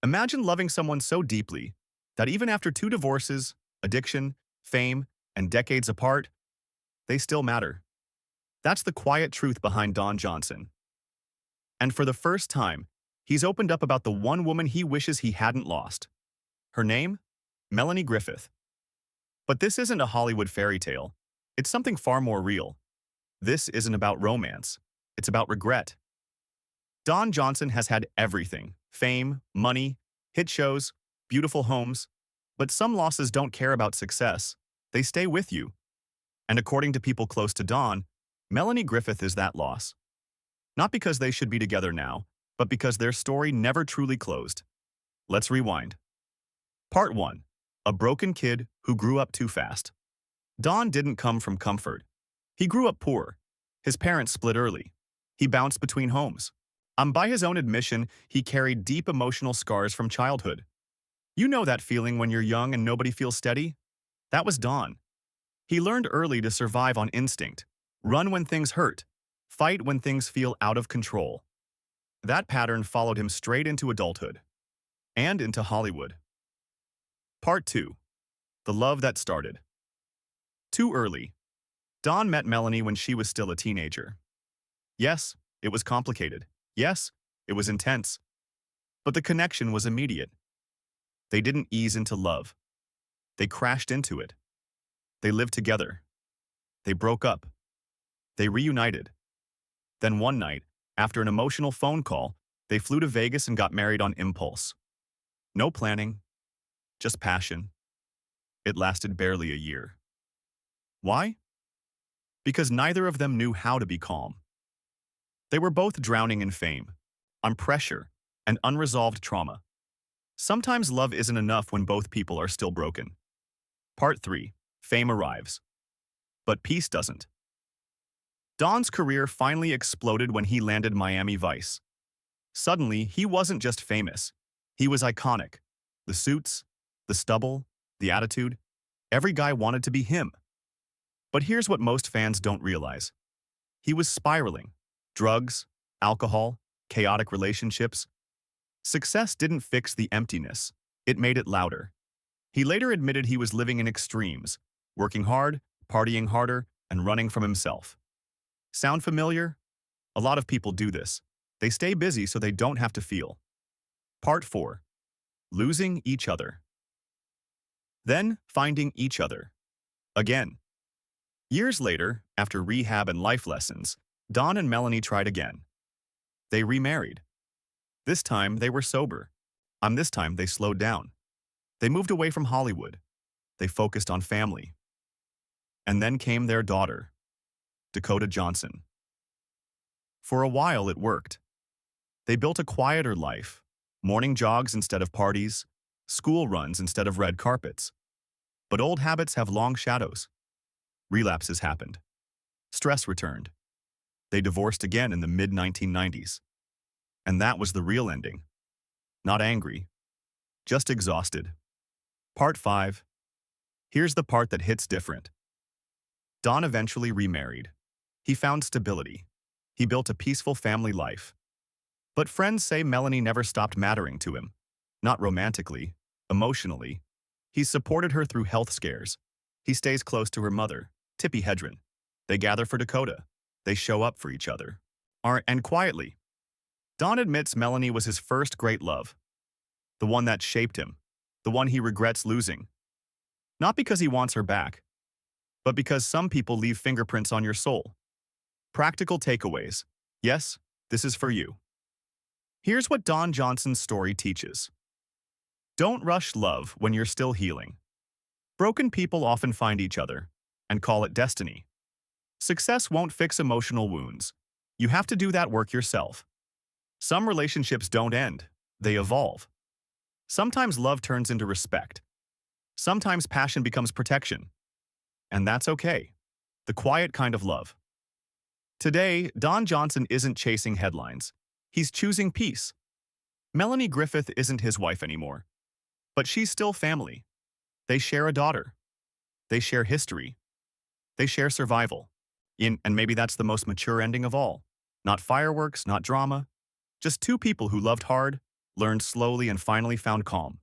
Imagine loving someone so deeply that even after two divorces, addiction, fame, and decades apart, they still matter. That's the quiet truth behind Don Johnson. And for the first time, he's opened up about the one woman he wishes he hadn't lost. Her name? Melanie Griffith. But this isn't a Hollywood fairy tale. It's something far more real. This isn't about romance. It's about regret. Don Johnson has had everything: fame, money, hit shows, beautiful homes. But some losses don't care about success. They stay with you. And according to people close to Don, Melanie Griffith is that loss. Not because they should be together now, but because their story never truly closed. Let's rewind. Part 1. A broken kid who grew up too fast. Don didn't come from comfort. He grew up poor. His parents split early. He bounced between homes. By his own admission, he carried deep emotional scars from childhood. You know that feeling when you're young and nobody feels steady? That was Don. He learned early to survive on instinct, run when things hurt, fight when things feel out of control. That pattern followed him straight into adulthood and into Hollywood. Part 2. The love that started. Too early. Don met Melanie when she was still a teenager. Yes, it was complicated. Yes, it was intense. But the connection was immediate. They didn't ease into love. They crashed into it. They lived together. They broke up. They reunited. Then one night, after an emotional phone call, they flew to Vegas and got married on impulse. No planning, just passion. It lasted barely a year. Why? Because neither of them knew how to be calm. They were both drowning in fame, on pressure, and unresolved trauma. Sometimes love isn't enough when both people are still broken. Part 3. Fame arrives. But peace doesn't. Don's career finally exploded when he landed Miami Vice. Suddenly, he wasn't just famous. He was iconic. The suits, the stubble, the attitude. Every guy wanted to be him. But here's what most fans don't realize. He was spiraling. Drugs, alcohol, chaotic relationships. Success didn't fix the emptiness. It made it louder. He later admitted he was living in extremes, working hard, partying harder, and running from himself. Sound familiar? A lot of people do this. They stay busy so they don't have to feel. Part 4. Losing each other. Then finding each other. Again. Years later, after rehab and life lessons, Don and Melanie tried again. They remarried. This time, they were sober. This time, they slowed down. They moved away from Hollywood. They focused on family. And then came their daughter, Dakota Johnson. For a while, it worked. They built a quieter life, morning jogs instead of parties, school runs instead of red carpets. But old habits have long shadows. Relapses happened. Stress returned. They divorced again in the mid-1990s. And that was the real ending. Not angry, just exhausted. Part 5. Here's the part that hits different. Don eventually remarried. He found stability. He built a peaceful family life. But friends say Melanie never stopped mattering to him. Not romantically, emotionally. He supported her through health scares. He stays close to her mother, Tippi Hedren. They gather for Dakota. They show up for each other. And quietly. Don admits Melanie was his first great love. The one that shaped him. The one he regrets losing. Not because he wants her back, but because some people leave fingerprints on your soul. Practical takeaways. Yes, this is for you. Here's what Don Johnson's story teaches. Don't rush love when you're still healing. Broken people often find each other and call it destiny. Success won't fix emotional wounds. You have to do that work yourself. Some relationships don't end, they evolve. Sometimes love turns into respect. Sometimes passion becomes protection. And that's okay. The quiet kind of love. Today, Don Johnson isn't chasing headlines. He's choosing peace. Melanie Griffith isn't his wife anymore. But she's still family. They share a daughter. They share history. They share survival. And maybe that's the most mature ending of all. Not fireworks, not drama. Just two people who loved hard, learned slowly, and finally found calm.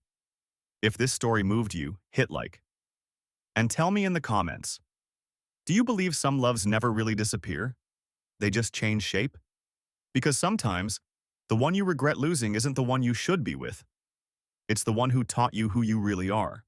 If this story moved you, hit like. And tell me in the comments, do you believe some loves never really disappear? They just change shape? Because sometimes, the one you regret losing isn't the one you should be with. It's the one who taught you who you really are.